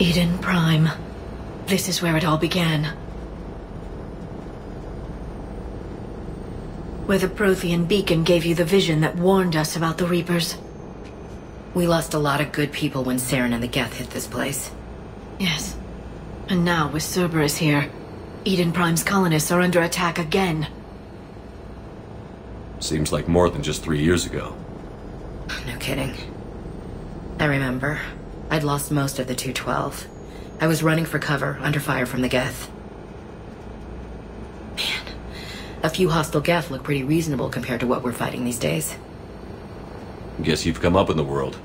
Eden Prime. This is where it all began. Where the Prothean beacon gave you the vision that warned us about the Reapers. We lost a lot of good people when Saren and the Geth hit this place. Yes. And now, with Cerberus here, Eden Prime's colonists are under attack again. Seems like more than just 3 years ago. No kidding. I remember. I'd lost most of the 212. I was running for cover, under fire from the Geth. Man, a few hostile Geth look pretty reasonable compared to what we're fighting these days. Guess you've come up in the world.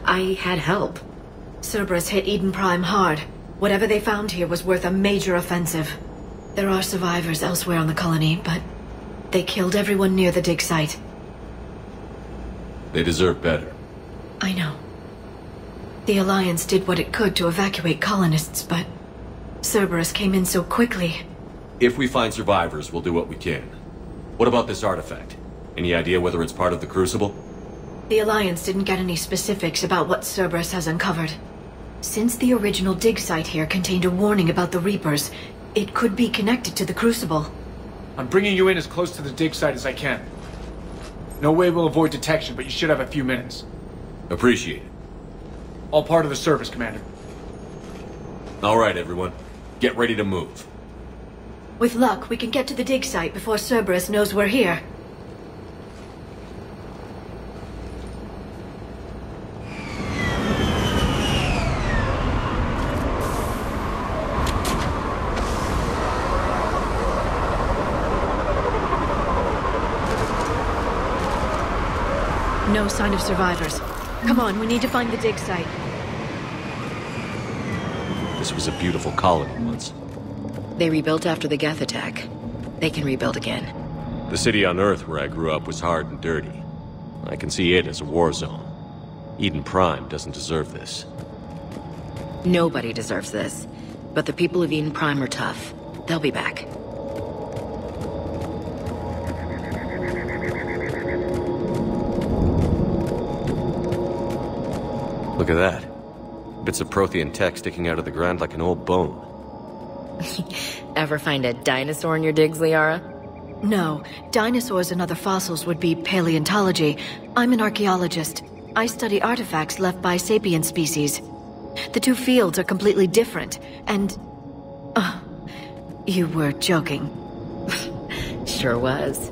I had help. Cerberus hit Eden Prime hard. Whatever they found here was worth a major offensive. There are survivors elsewhere on the colony, but they killed everyone near the dig site. They deserve better. I know. The Alliance did what it could to evacuate colonists, but Cerberus came in so quickly. If we find survivors, we'll do what we can. What about this artifact? Any idea whether it's part of the Crucible? The Alliance didn't get any specifics about what Cerberus has uncovered. Since the original dig site here contained a warning about the Reapers, it could be connected to the Crucible. I'm bringing you in as close to the dig site as I can. No way we'll avoid detection, but you should have a few minutes. Appreciate it. All part of the service, Commander. All right, everyone. Get ready to move. With luck, we can get to the dig site before Cerberus knows we're here. No sign of survivors. Come on, we need to find the dig site. This was a beautiful colony once. They rebuilt after the Geth attack. They can rebuild again. The city on Earth where I grew up was hard and dirty. I can see it as a war zone. Eden Prime doesn't deserve this. Nobody deserves this. But the people of Eden Prime are tough. They'll be back. Look at that. Bits of Prothean tech sticking out of the ground like an old bone. Ever find a dinosaur in your digs, Liara? No. Dinosaurs and other fossils would be paleontology. I'm an archaeologist. I study artifacts left by sapient species. The two fields are completely different, and... you were joking. Sure was.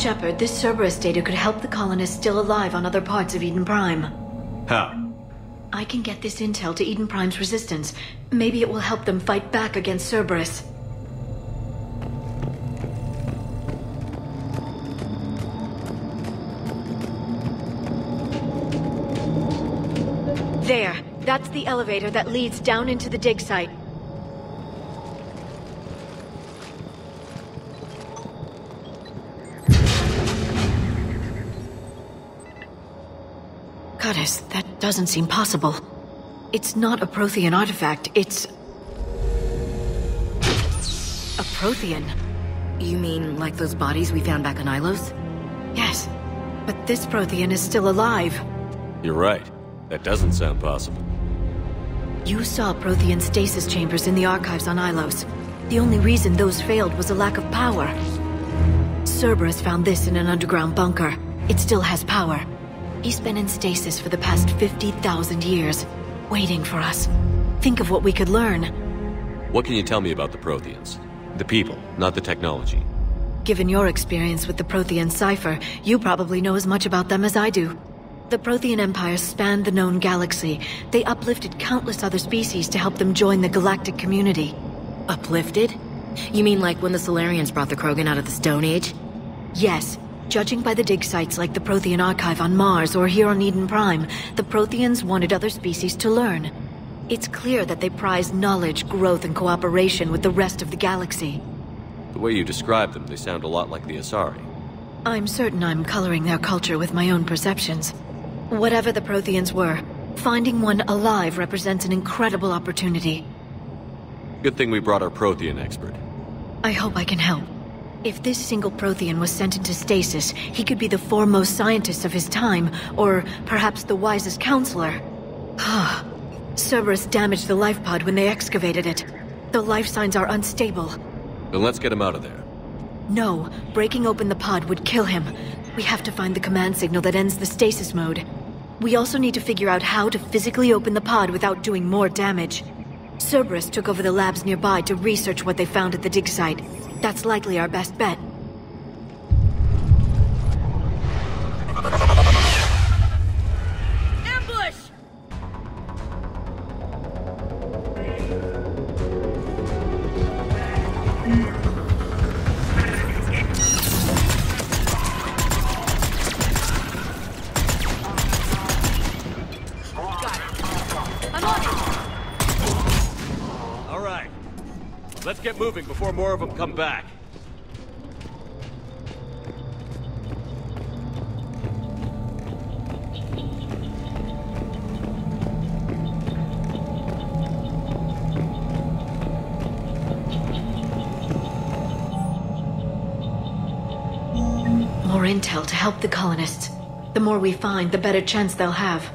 Shepard, this Cerberus data could help the colonists still alive on other parts of Eden Prime. How? I can get this intel to Eden Prime's resistance. Maybe it will help them fight back against Cerberus. There. That's the elevator that leads down into the dig site. Goddess, that doesn't seem possible. It's not a Prothean artifact, it's... a Prothean. You mean like those bodies we found back on Ilos? Yes, but this Prothean is still alive. You're right. That doesn't sound possible. You saw Prothean stasis chambers in the archives on Ilos. The only reason those failed was a lack of power. Cerberus found this in an underground bunker. It still has power. He's been in stasis for the past 50,000 years, waiting for us. Think of what we could learn. What can you tell me about the Protheans? The people, not the technology. Given your experience with the Prothean cipher, you probably know as much about them as I do. The Prothean Empire spanned the known galaxy. They uplifted countless other species to help them join the galactic community. Uplifted? You mean like when the Solarians brought the Krogan out of the Stone Age? Yes. Judging by the dig sites like the Prothean Archive on Mars or here on Eden Prime, the Protheans wanted other species to learn. It's clear that they prize knowledge, growth, and cooperation with the rest of the galaxy. The way you describe them, they sound a lot like the Asari. I'm certain I'm coloring their culture with my own perceptions. Whatever the Protheans were, finding one alive represents an incredible opportunity. Good thing we brought our Prothean expert. I hope I can help. If this single Prothean was sent into stasis, he could be the foremost scientist of his time, or perhaps the wisest counselor. Cerberus damaged the life pod when they excavated it. The life signs are unstable. Then let's get him out of there. No, breaking open the pod would kill him. We have to find the command signal that ends the stasis mode. We also need to figure out how to physically open the pod without doing more damage. Cerberus took over the labs nearby to research what they found at the dig site. That's likely our best bet. Ambush! Let's get moving before more of them come back. More intel to help the colonists. The more we find, the better chance they'll have.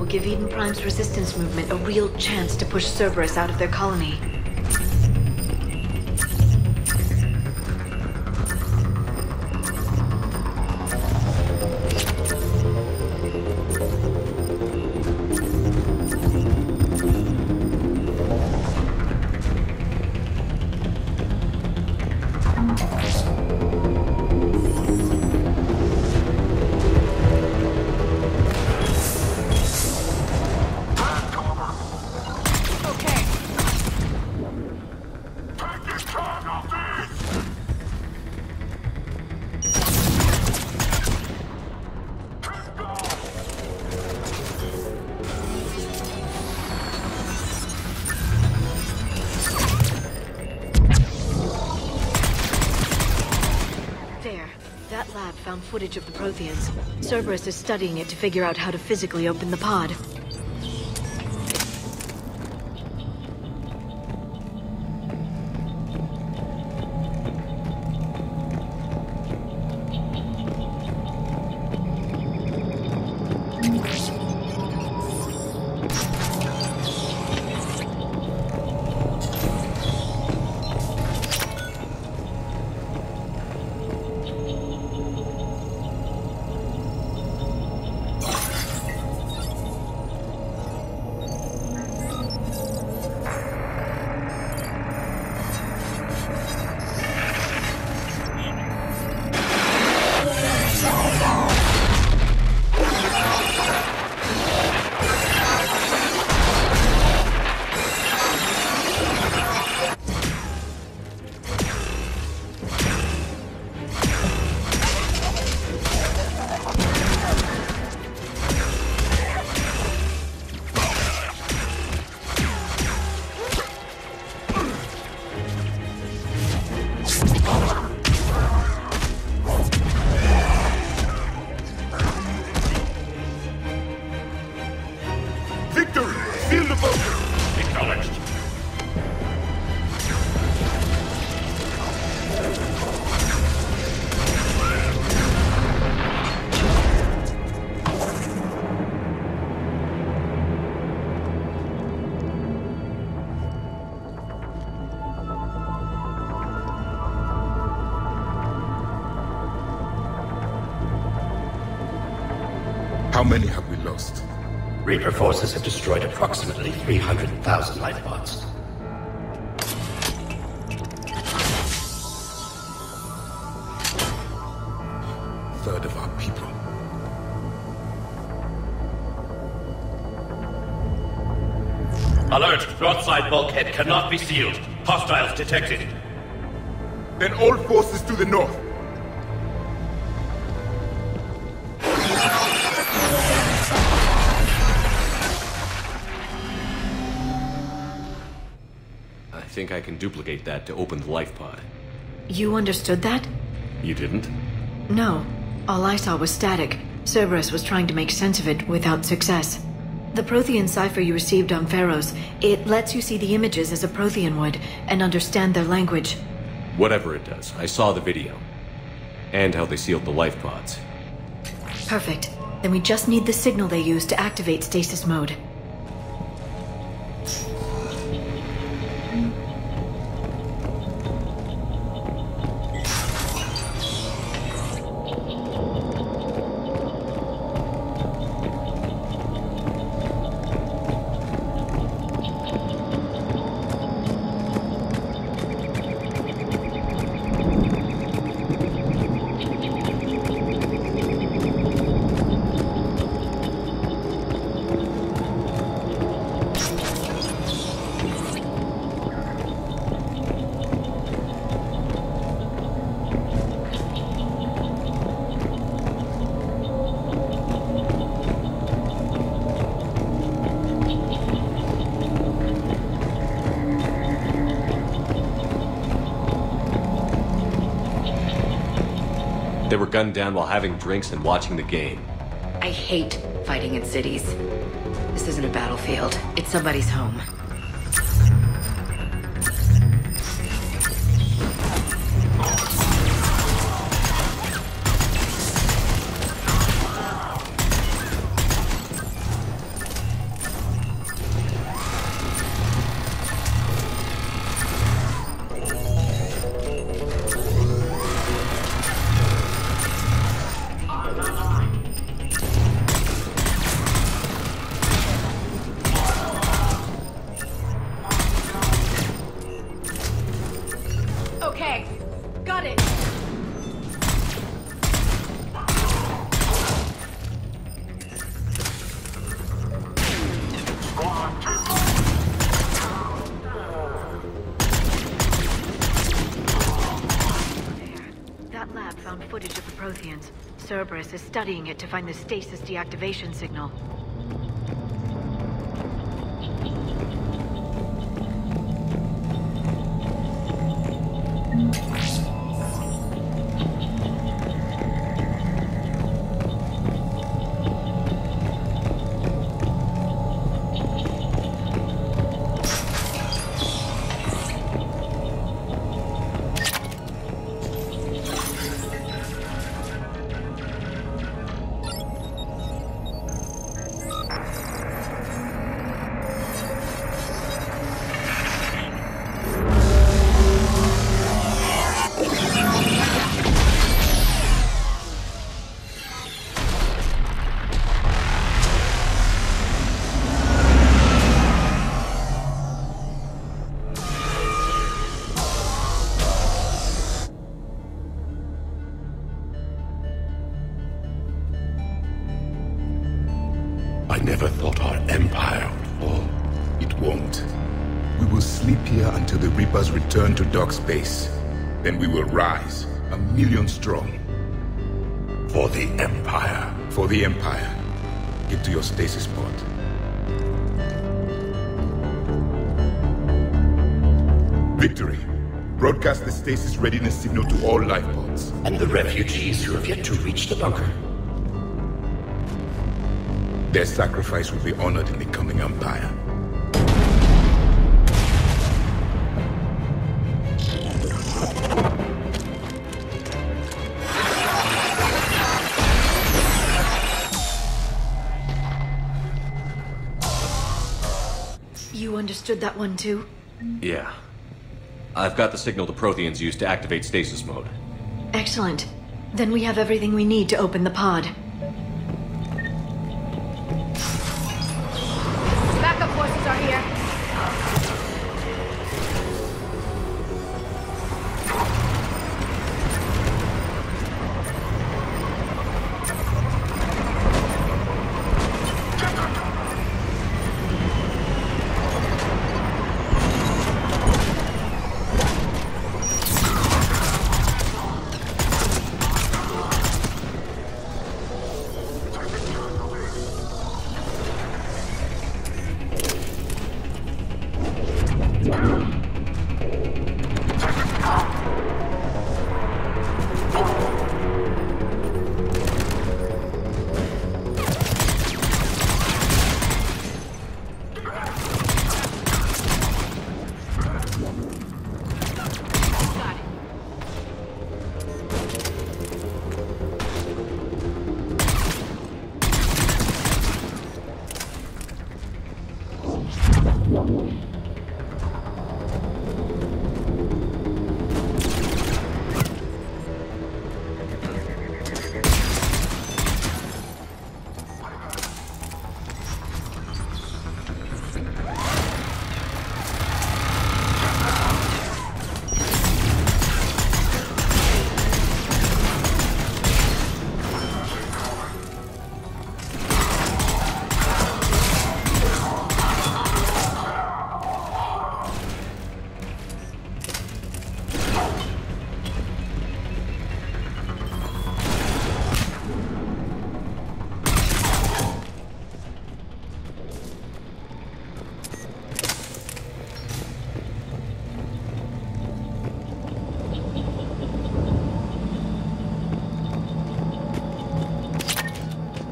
Give Eden Prime's resistance movement a real chance to push Cerberus out of their colony. That lab found footage of the Protheans. Cerberus is studying it to figure out how to physically open the pod. How many have we lost? Reaper forces have destroyed approximately 300,000 life pods. A third of our people. Alert! Broadside bulkhead cannot be sealed. Hostiles detected. Then all forces to the north. I think I can duplicate that to open the life pod. You understood that? You didn't? No. All I saw was static. Cerberus was trying to make sense of it without success. The Prothean cipher you received on Pharaohs, it lets you see the images as a Prothean would, and understand their language. Whatever it does, I saw the video. And how they sealed the life pods. Perfect. Then we just need the signal they used to activate stasis mode. They were gunned down while having drinks and watching the game. I hate fighting in cities. This isn't a battlefield. It's somebody's home. Footage of the Protheans. Cerberus is studying it to find the stasis deactivation signal. I never thought our empire would fall. It won't. We will sleep here until the Reapers return to dock space. Then we will rise, 1,000,000 strong. For the Empire. For the Empire. Get to your stasis pod. Victory. Broadcast the stasis readiness signal to all life pods. And the refugees who have yet to reach the bunker. Their sacrifice will be honored in the coming Empire. You understood that one too? Yeah. I've got the signal the Protheans used to activate stasis mode. Excellent. Then we have everything we need to open the pod.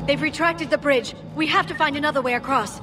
They've retracted the bridge. We have to find another way across.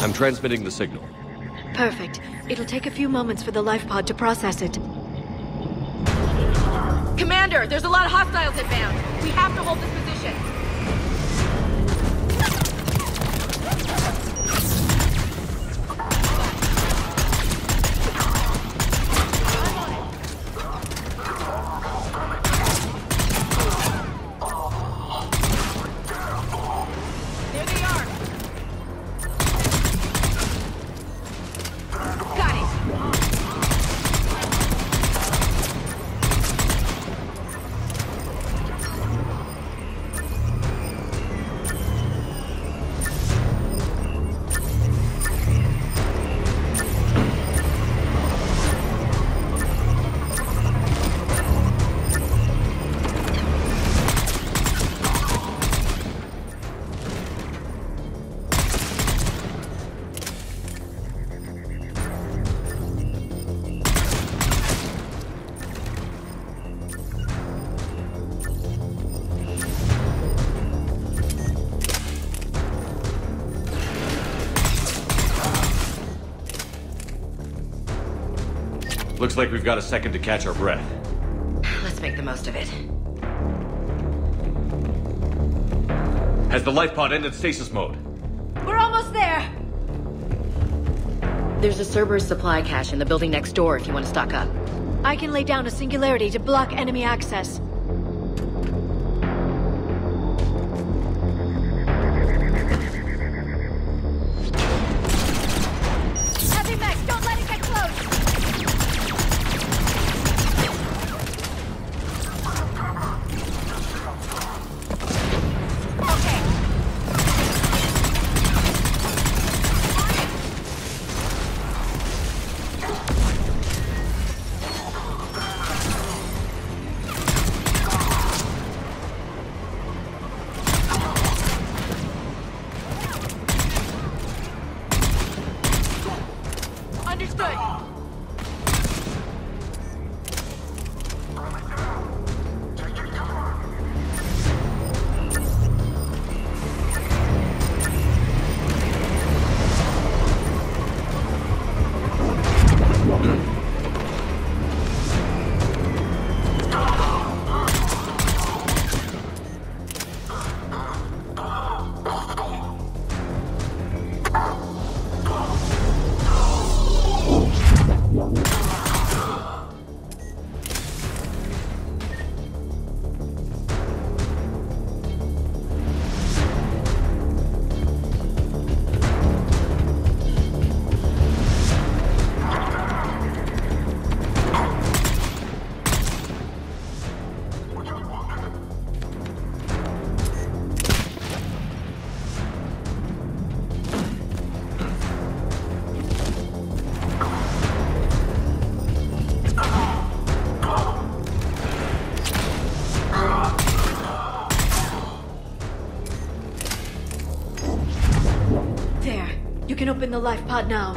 I'm transmitting the signal. Perfect. It'll take a few moments for the life pod to process it. Commander, there's a lot of hostiles inbound. We have to hold this position. There they are. Got it. Looks like we've got a second to catch our breath. Let's make the most of it. Has the life pod ended stasis mode? We're almost there! There's a Cerberus supply cache in the building next door if you want to stock up. I can lay down a singularity to block enemy access. Heavy mech, don't let it get close! Okay. Understood. You can open the life pod now.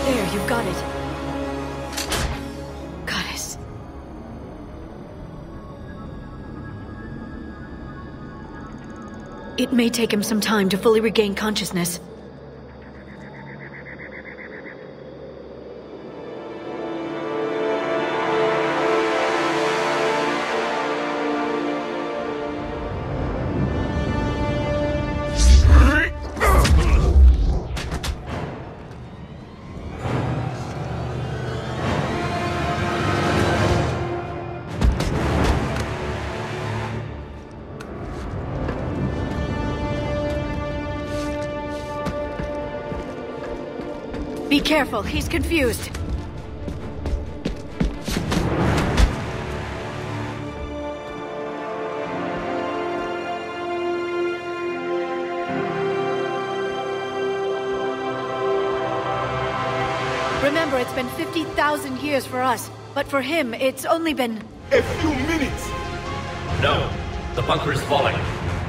There, you've got it. Goddess. It may take him some time to fully regain consciousness. Be careful, he's confused. Remember, it's been 50,000 years for us, but for him, it's only been... A few minutes! No, the bunker is falling.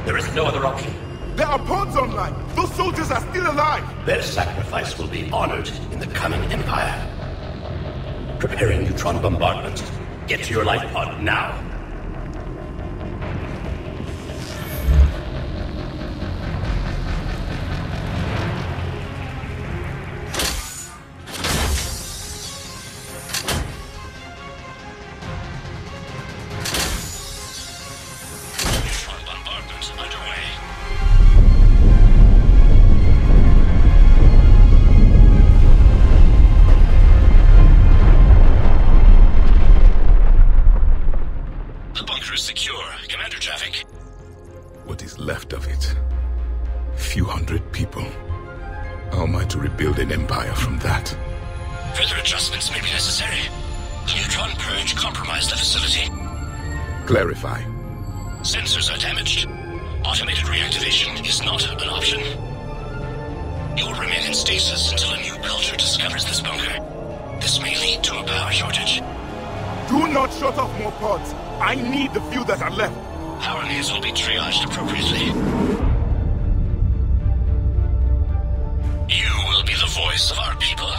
There is no other option. There are pods online! Those soldiers are still alive! Their sacrifice will be honored in the coming Empire. Preparing neutron bombardment. Get to your life pod now. Neutron bombardment underway. Secure. Commander traffic. What is left of it? A few hundred people. How am I to rebuild an empire from that? Further adjustments may be necessary. The neutron purge compromised the facility. Clarify. Sensors are damaged. Automated reactivation is not an option. You'll remain in stasis until a new culture discovers this bunker. This may lead to a power shortage. Do not shut off more pods! I need the few that are left! Power needs will be triaged appropriately. You will be the voice of our people.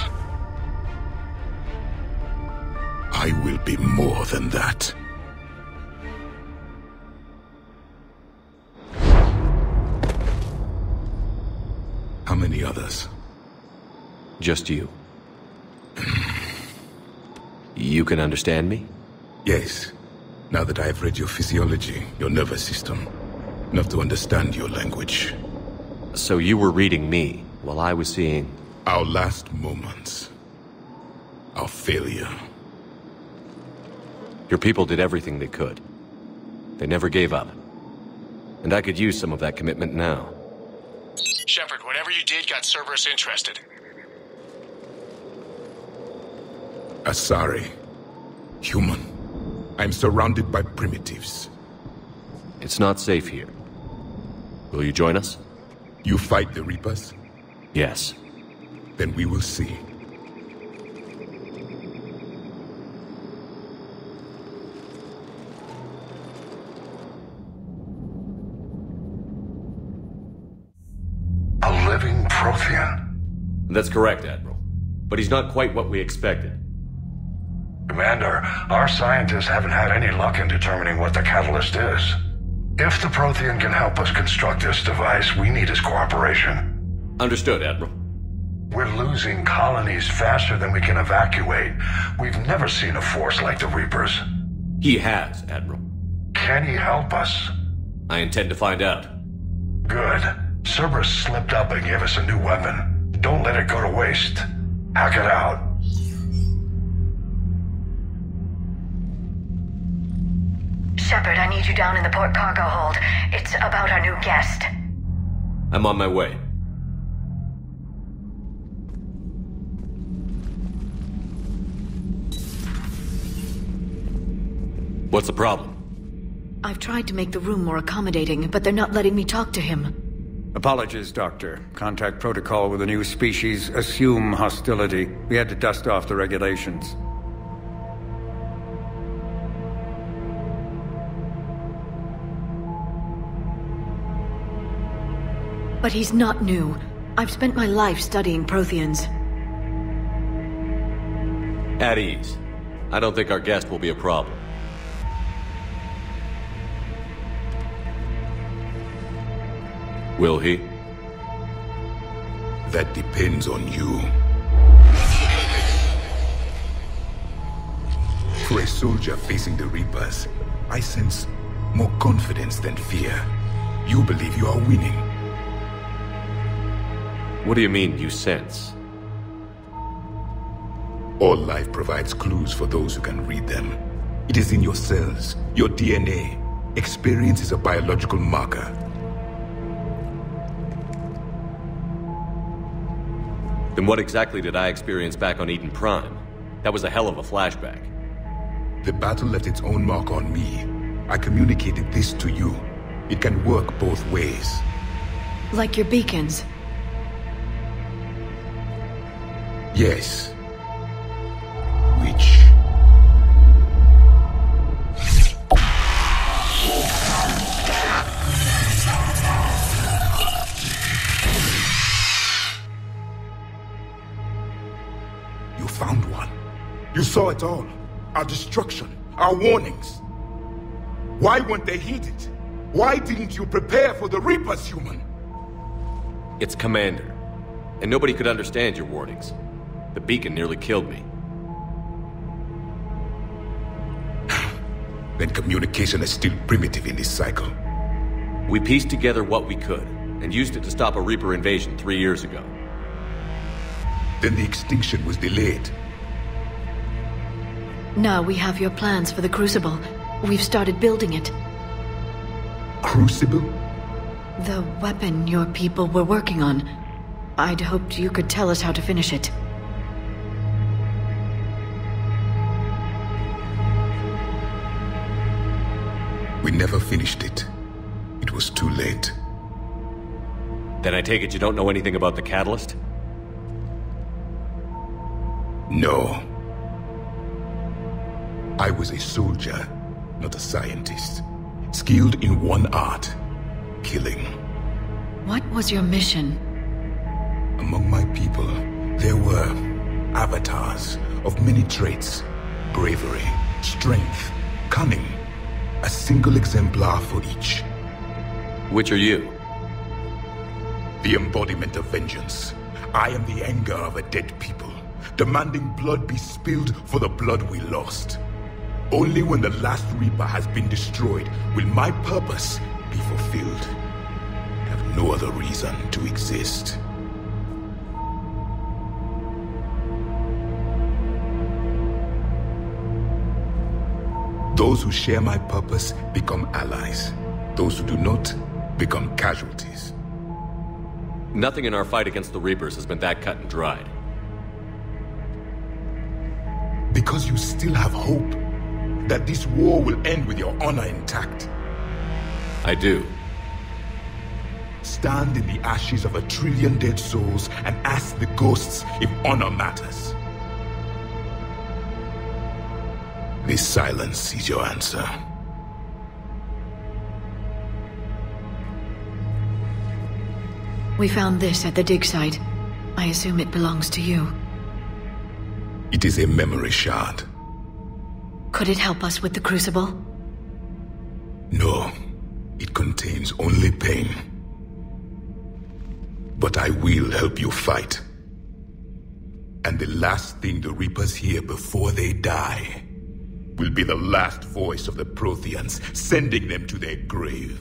I will be more than that. How many others? Just you. You can understand me? Yes. Now that I have read your physiology, your nervous system, enough to understand your language. So you were reading me, while I was seeing... Our last moments. Our failure. Your people did everything they could. They never gave up. And I could use some of that commitment now. Shepard, whatever you did got Cerberus interested. Asari. Human. I'm surrounded by primitives. It's not safe here. Will you join us? You fight the Reapers? Yes. Then we will see. A living Prothean? That's correct, Admiral. But he's not quite what we expected. Commander, our scientists haven't had any luck in determining what the catalyst is. If the Prothean can help us construct this device, we need his cooperation. Understood, Admiral. We're losing colonies faster than we can evacuate. We've never seen a force like the Reapers. He has, Admiral. Can he help us? I intend to find out. Good. Cerberus slipped up and gave us a new weapon. Don't let it go to waste. Hack it out. Shepard, I need you down in the port cargo hold. It's about our new guest. I'm on my way. What's the problem? I've tried to make the room more accommodating, but they're not letting me talk to him. Apologies, Doctor. Contact protocol with a new species. Assume hostility. We had to dust off the regulations. But he's not new. I've spent my life studying Protheans. At ease. I don't think our guest will be a problem. Will he? That depends on you. For a soldier facing the Reapers, I sense more confidence than fear. You believe you are winning. What do you mean, you sense? All life provides clues for those who can read them. It is in your cells, your DNA. Experience is a biological marker. Then what exactly did I experience back on Eden Prime? That was a hell of a flashback. The battle left its own mark on me. I communicated this to you. It can work both ways. Like your beacons? Yes. Which... You found one. You saw it all. Our destruction, our warnings. Why weren't they heeded? Why didn't you prepare for the Reapers, human? It's Commander. And nobody could understand your warnings. The beacon nearly killed me. Then communication is still primitive in this cycle. We pieced together what we could, and used it to stop a Reaper invasion 3 years ago. Then the extinction was delayed. Now we have your plans for the Crucible. We've started building it. Crucible? The weapon your people were working on. I'd hoped you could tell us how to finish it. We never finished it. It was too late. Then I take it you don't know anything about the catalyst? No. I was a soldier, not a scientist. Skilled in one art: killing. What was your mission? Among my people, there were avatars of many traits. Bravery, strength, cunning. A single exemplar for each. Which are you? The embodiment of vengeance. I am the anger of a dead people, demanding blood be spilled for the blood we lost. Only when the last Reaper has been destroyed will my purpose be fulfilled. I have no other reason to exist. Those who share my purpose become allies. Those who do not become casualties. Nothing in our fight against the Reapers has been that cut and dried. Because you still have hope that this war will end with your honor intact. I do. Stand in the ashes of 1 trillion dead souls and ask the ghosts if honor matters. This silence is your answer. We found this at the dig site. I assume it belongs to you. It is a memory shard. Could it help us with the Crucible? No. It contains only pain. But I will help you fight. And the last thing the Reapers hear before they die will be the last voice of the Protheans, sending them to their grave.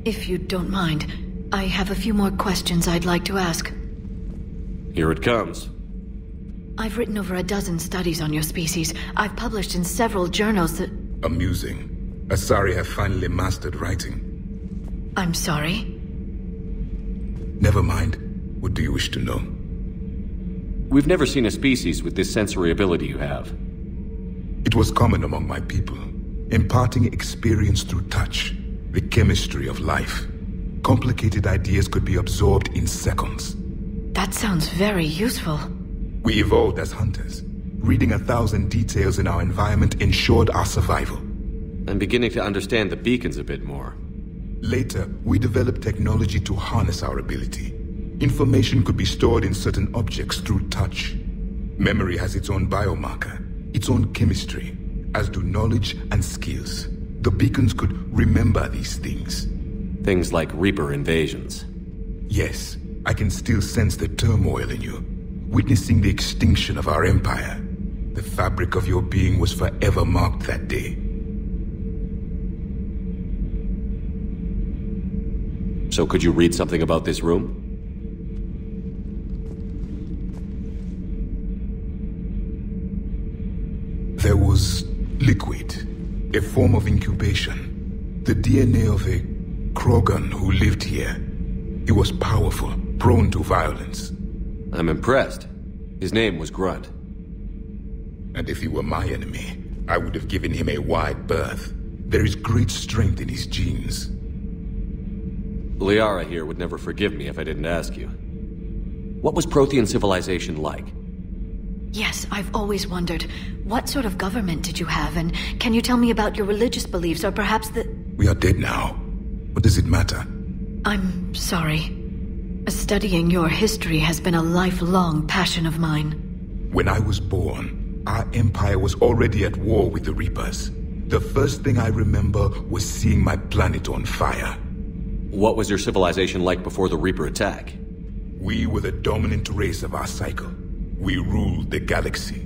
If you don't mind, I have a few more questions I'd like to ask. Here it comes. I've written over a dozen studies on your species. I've published in several journals that... Amusing. Asari have finally mastered writing. I'm sorry? Never mind. What do you wish to know? We've never seen a species with this sensory ability you have. It was common among my people, imparting experience through touch, the chemistry of life. complicated ideas could be absorbed in seconds. That sounds very useful. We evolved as hunters. Reading 1,000 details in our environment ensured our survival. I'm beginning to understand the beacons a bit more. Later, we developed technology to harness our ability. Information could be stored in certain objects through touch. Memory has its own biomarker, its own chemistry, as do knowledge and skills. The beacons could remember these things. Things like Reaper invasions. Yes, I can still sense the turmoil in you, witnessing the extinction of our empire. The fabric of your being was forever marked that day. So could you read something about this room? There was liquid, a form of incubation. The DNA of a Krogan who lived here. He was powerful, prone to violence. I'm impressed. His name was Grunt. And if he were my enemy, I would have given him a wide berth. There is great strength in his genes. Liara here would never forgive me if I didn't ask you. What was Prothean civilization like? Yes, I've always wondered, what sort of government did you have, and can you tell me about your religious beliefs, or perhaps the... We are dead now. What does it matter? I'm sorry. Studying your history has been a lifelong passion of mine. When I was born, our empire was already at war with the Reapers. The first thing I remember was seeing my planet on fire. What was your civilization like before the Reaper attack? We were the dominant race of our cycle. We ruled the galaxy.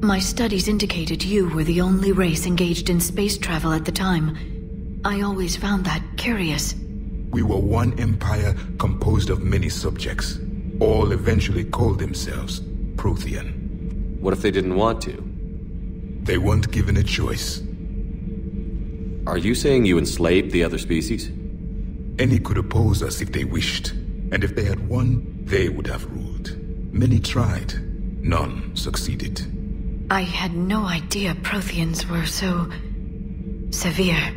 My studies indicated you were the only race engaged in space travel at the time. I always found that curious. We were one empire composed of many subjects. All eventually called themselves Prothean. What if they didn't want to? They weren't given a choice. Are you saying you enslaved the other species? Any could oppose us if they wished. And if they had won, they would have ruled. Many tried. None succeeded. I had no idea Protheans were so... severe.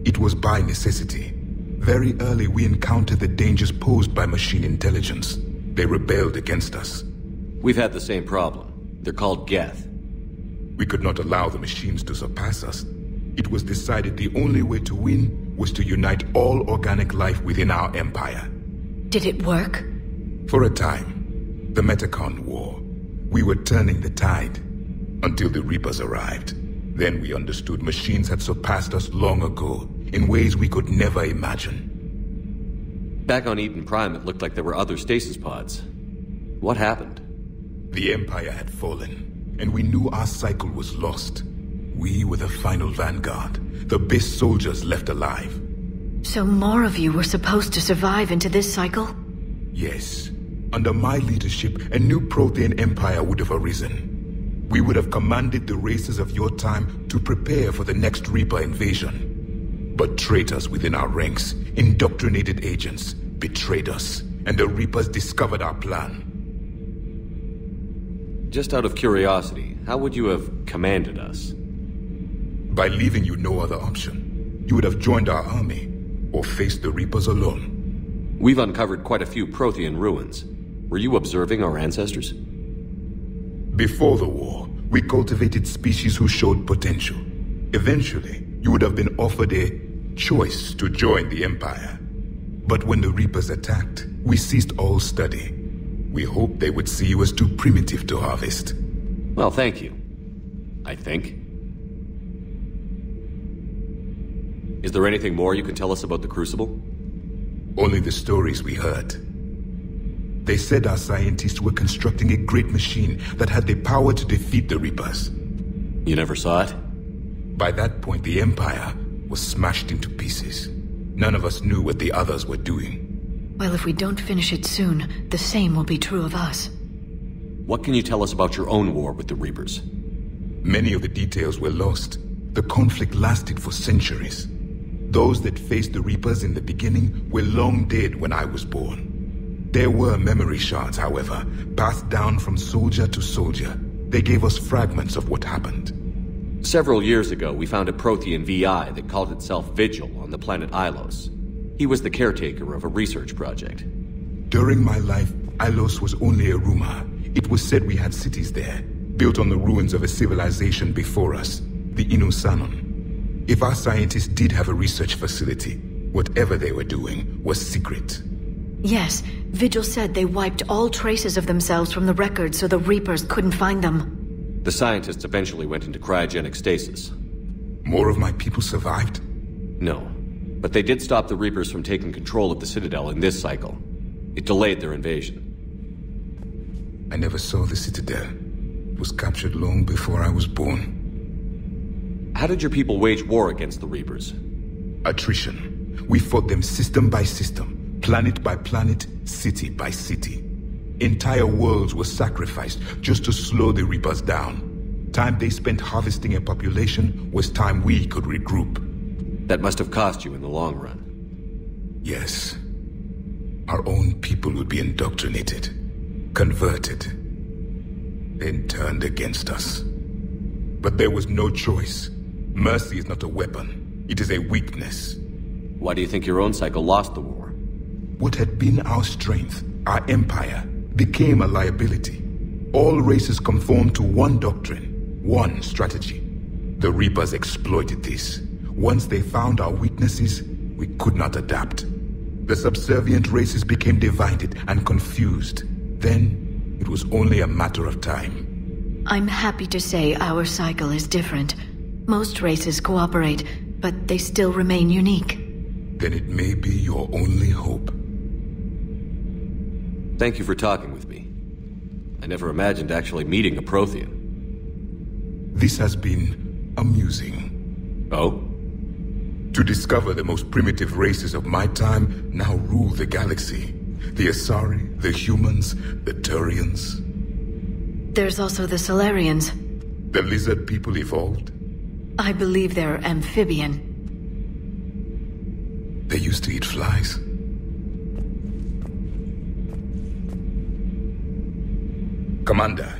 It was by necessity. Very early we encountered the dangers posed by machine intelligence. They rebelled against us. We've had the same problem. They're called Geth. We could not allow the machines to surpass us. It was decided the only way to win was to unite all organic life within our empire. Did it work? For a time. The Metacon War. We were turning the tide. Until the Reapers arrived. Then we understood machines had surpassed us long ago, in ways we could never imagine. Back on Eden Prime, it looked like there were other stasis pods. What happened? The Empire had fallen, and we knew our cycle was lost. We were the final vanguard, the best soldiers left alive. So more of you were supposed to survive into this cycle? Yes. Under my leadership, a new Prothean empire would have arisen. We would have commanded the races of your time to prepare for the next Reaper invasion. But traitors within our ranks, indoctrinated agents, betrayed us, and the Reapers discovered our plan. Just out of curiosity, how would you have commanded us? By leaving you no other option. You would have joined our army, or faced the Reapers alone. We've uncovered quite a few Prothean ruins. Were you observing our ancestors? Before the war, we cultivated species who showed potential. Eventually, you would have been offered a choice to join the Empire. But when the Reapers attacked, we ceased all study. We hoped they would see you as too primitive to harvest. Well, thank you. I think. Is there anything more you can tell us about the Crucible? Only the stories we heard. They said our scientists were constructing a great machine that had the power to defeat the Reapers. You never saw it? By that point, the Empire was smashed into pieces. None of us knew what the others were doing. Well, if we don't finish it soon, the same will be true of us. What can you tell us about your own war with the Reapers? Many of the details were lost. The conflict lasted for centuries. Those that faced the Reapers in the beginning were long dead when I was born. There were memory shards, however, passed down from soldier to soldier. They gave us fragments of what happened. Several years ago, we found a Prothean VI that called itself Vigil on the planet Ilos. He was the caretaker of a research project. During my life, Ilos was only a rumor. It was said we had cities there, built on the ruins of a civilization before us, the Inusanon. If our scientists did have a research facility, whatever they were doing was secret. Yes, Vigil said they wiped all traces of themselves from the records so the Reapers couldn't find them. The scientists eventually went into cryogenic stasis. More of my people survived? No, but they did stop the Reapers from taking control of the Citadel in this cycle. It delayed their invasion. I never saw the Citadel. It was captured long before I was born. How did your people wage war against the Reapers? Attrition. We fought them system by system, planet by planet, city by city. Entire worlds were sacrificed just to slow the Reapers down. Time they spent harvesting a population was time we could regroup. That must have cost you in the long run. Yes. Our own people would be indoctrinated, converted, then turned against us. But there was no choice. Mercy is not a weapon. It is a weakness. Why do you think your own cycle lost the war? What had been our strength, our empire, became a liability. All races conformed to one doctrine, one strategy. The Reapers exploited this. Once they found our weaknesses, we could not adapt. The subservient races became divided and confused. Then, it was only a matter of time. I'm happy to say our cycle is different. Most races cooperate, but they still remain unique. Then it may be your only hope. Thank you for talking with me. I never imagined actually meeting a Prothean. This has been amusing. Oh? To discover the most primitive races of my time now rule the galaxy. The Asari, the humans, the Turians. There's also the Solarians. The lizard people evolved? I believe they're amphibian. They used to eat flies. Commander,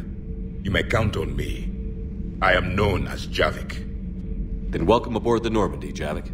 you may count on me. I am known as Javik. Then welcome aboard the Normandy, Javik.